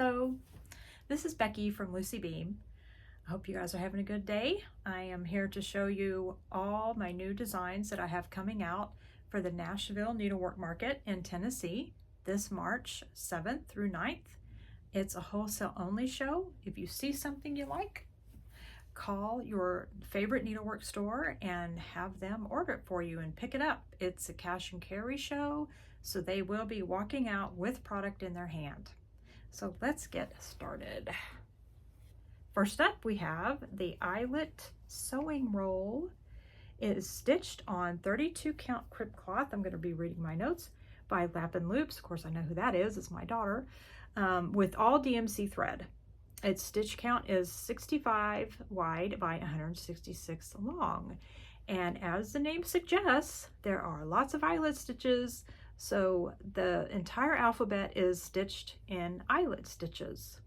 Hello, this is Becky from Lucy Beam. I hope you guys are having a good day. I am here to show you all my new designs that I have coming out for the Nashville Needlework Market in Tennessee this March 7th through 9th. It's a wholesale only show. If you see something you like, call your favorite needlework store and have them order it for you and pick it up. It's a cash and carry show, so they will be walking out with product in their hand. So let's get started. First up, we have the eyelet sewing roll. It is stitched on 32 count crib cloth. I'm going to be reading my notes by Lap and Loops. Of course, I know who that is. It's my daughter. With all DMC thread. Its stitch count is 65 wide by 166 long. And as the name suggests, there are lots of eyelet stitches. So the entire alphabet is stitched in eyelet stitches.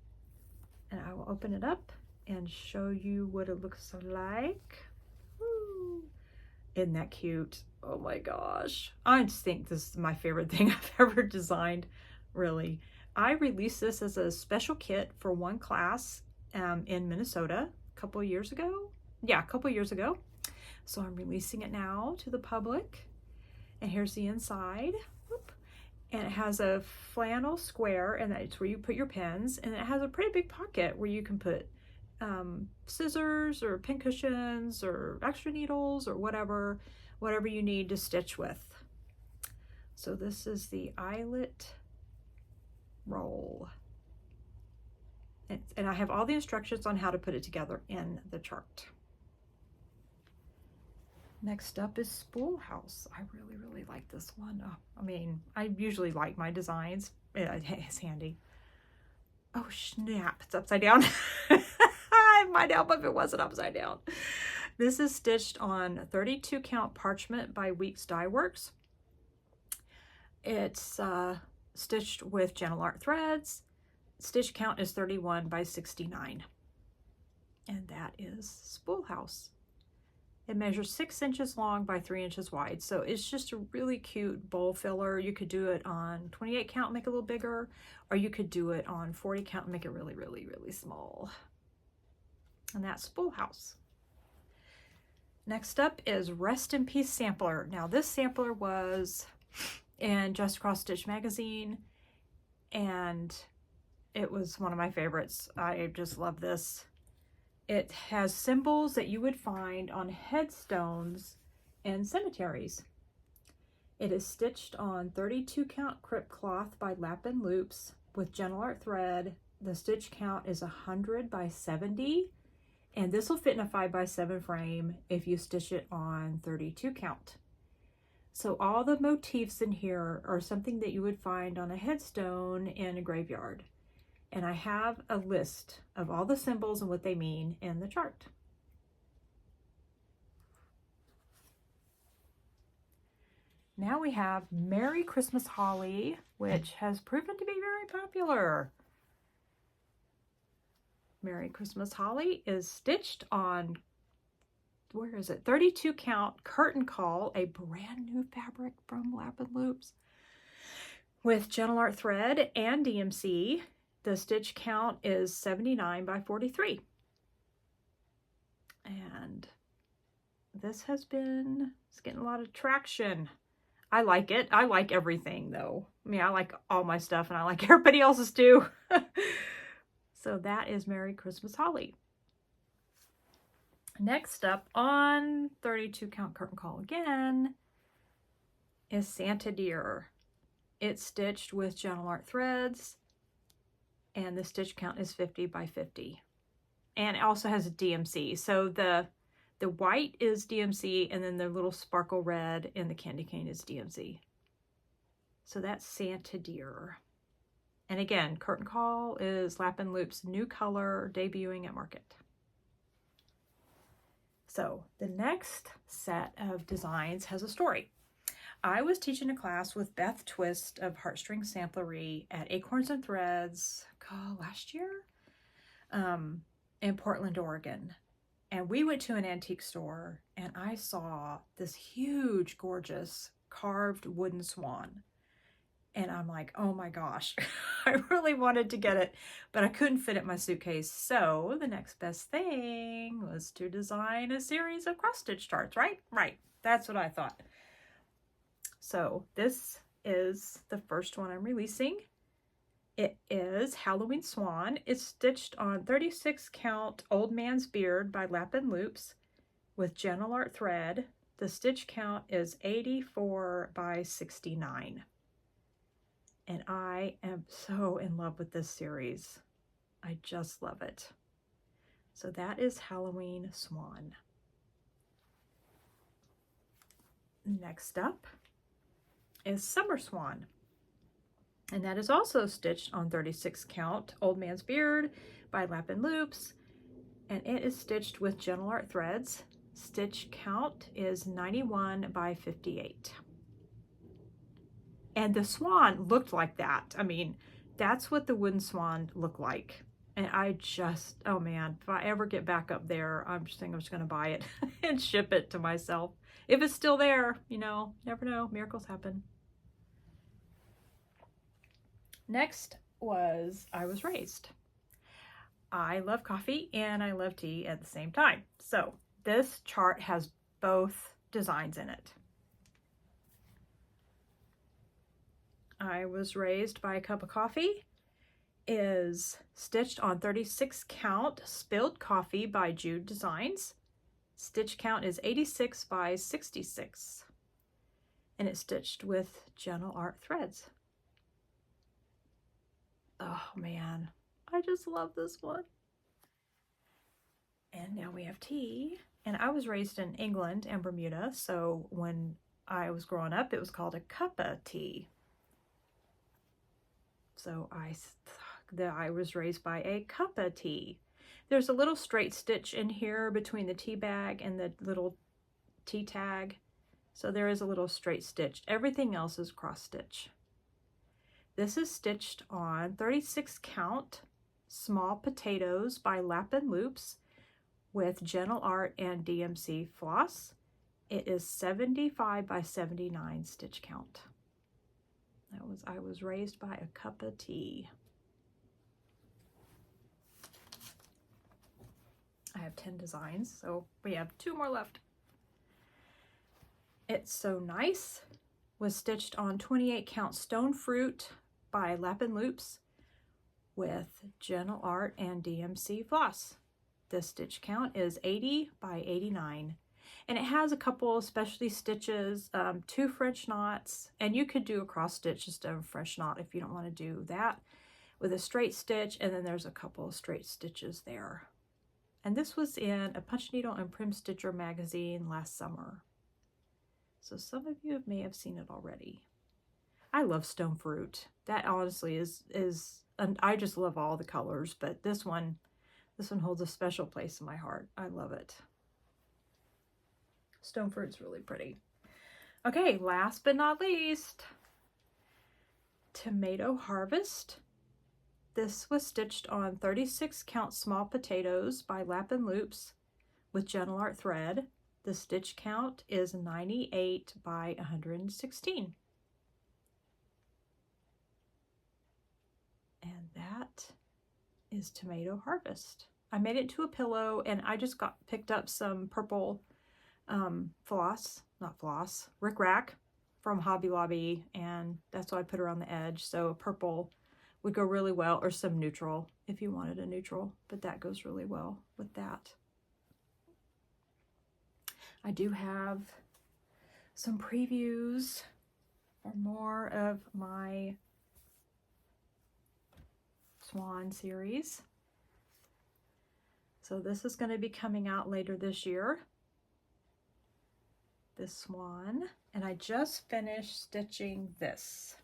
And I will open it up and show you what it looks like. Woo. Isn't that cute? Oh my gosh. I just think this is my favorite thing I've ever designed, really. I released this as a special kit for one class in Minnesota a couple of years ago. Yeah, a couple of years ago. So I'm releasing it now to the public. And here's the inside. And it has a flannel square, and that's where you put your pins. And it has a pretty big pocket where you can put scissors or pin cushions or extra needles or whatever you need to stitch with. So this is the eyelet roll. And I have all the instructions on how to put it together in the chart. Next up is Spool House. I really like this one. Oh, I mean, I usually like my designs. It's handy. Oh snap, it's upside down. I might help if it wasn't upside down. This is stitched on 32 count parchment by Weeks Dye Works. It's stitched with Gentle Art threads. Stitch count is 31 by 69. And that is Spool House. It measures 6 inches long by 3 inches wide. So it's just a really cute bowl filler. You could do it on 28 count, make it a little bigger, or you could do it on 40 count and make it really small. And that's Spool House. Next up is Rest in Peace Sampler. Now this sampler was in Just Cross Stitch magazine, and it was one of my favorites. I just love this. It has symbols that you would find on headstones in cemeteries. It is stitched on 32 count crip cloth by Lap and Loops with Gentle Art thread. The stitch count is 100 by 70, and this will fit in a 5 by 7 frame if you stitch it on 32 count. So all the motifs in here are something that you would find on a headstone in a graveyard. And I have a list of all the symbols and what they mean in the chart. Now we have Merry Christmas Holly, which has proven to be very popular. Merry Christmas Holly is stitched on, where is it? 32 count curtain call, a brand new fabric from Lap and Loops with Gentle Art thread and DMC. The stitch count is 79 by 43. And this it's getting a lot of traction. I like it. I like everything though. I mean, I like all my stuff and I like everybody else's too. So that is Merry Christmas Holly. Next up on 32 count curtain call again is Santa Deer. It's stitched with Gentle Art threads. And the stitch count is 50 by 50. And it also has a DMC. So the white is DMC, and then the little sparkle red and the candy cane is DMC. So that's Santa Deer. And again, curtain call is Lap and Loop's new color debuting at market. So the next set of designs has a story. I was teaching a class with Beth Twist of Heartstring Samplery at Acorns and Threads last year in Portland, Oregon. And we went to an antique store and I saw this huge, gorgeous carved wooden swan. And I'm like, oh my gosh, I really wanted to get it, but I couldn't fit it in my suitcase. So the next best thing was to design a series of cross-stitch charts, right? Right, that's what I thought. So this is the first one I'm releasing. It is Halloween Swan. It's stitched on 36 count Old Man's Beard by Lapin Loops with Gentle Art thread. The stitch count is 84 by 69. And I am so in love with this series. I just love it. So that is Halloween Swan. Next up is Summer Swan. And that is also stitched on 36 count Old Man's Beard by Lapin Loops. And it is stitched with Gentle Art threads. Stitch count is 91 by 58. And the swan looked like that. I mean, that's what the wooden swan looked like. And I just, oh man, if I ever get back up there, I'm just thinking I'm just going to buy it and ship it to myself. If it's still there, you know, never know, miracles happen. Next was I Was Raised. I love coffee and I love tea at the same time. So this chart has both designs in it. I Was Raised by a Cup of Coffee is stitched on 36 count Spilled Coffee by Jude Designs. Stitch count is 86 by 66. And it's stitched with Gentle Art threads. Oh man, I just love this one. And now we have tea. And I was raised in England and Bermuda, so when I was growing up, it was called a cuppa tea. So I was raised by a cuppa tea. There's a little straight stitch in here between the tea bag and the little tea tag. So there is a little straight stitch. Everything else is cross stitch. This is stitched on 36 count Small Potatoes by Lapin Loops with Gentle Art and DMC floss. It is 75 by 79 stitch count. I Was Raised by a Cup of Tea. I have 10 designs, so we have 2 more left. It's So Nice was stitched on 28 count Stone Fruit by Lapin Loops with Gentle Art and DMC floss. The stitch count is 80 by 89. And it has a couple of specialty stitches, 2 French knots, and you could do a cross stitch instead of a French knot if you don't want to do that, with a straight stitch, and then there's a couple of straight stitches there. And this was in a Punch Needle and Prim Stitcher magazine last summer. So some of you may have seen it already. I love Stone Fruit. That honestly is and I just love all the colors, but this one holds a special place in my heart. I love it. Stone Fruit's really pretty. Okay, last but not least, Tomato Harvest. This was stitched on 36 count Small Potatoes by Lapin Loops with Gentle Art thread. The stitch count is 98 by 116. And that is Tomato Harvest. I made it into a pillow, and I just picked up some purple Rick Rack from Hobby Lobby, and that's why I put her on the edge. So purple would go really well, or some neutral if you wanted a neutral, but that goes really well with that. I do have some previews for more of my Swan series. So this is going to be coming out later this year. This Swan, and I just finished stitching this.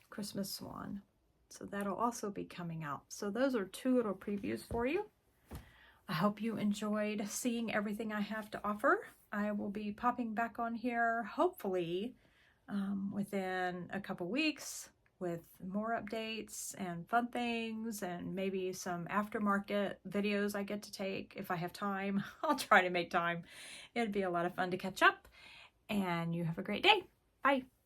Christmas Swan. So that'll also be coming out. So those are 2 little previews for you. I hope you enjoyed seeing everything I have to offer. I will be popping back on here hopefully within a couple weeks with more updates and fun things and maybe some aftermarket videos I get to take if I have time. I'll try to make time. It'd be a lot of fun to catch up, and you have a great day. Bye.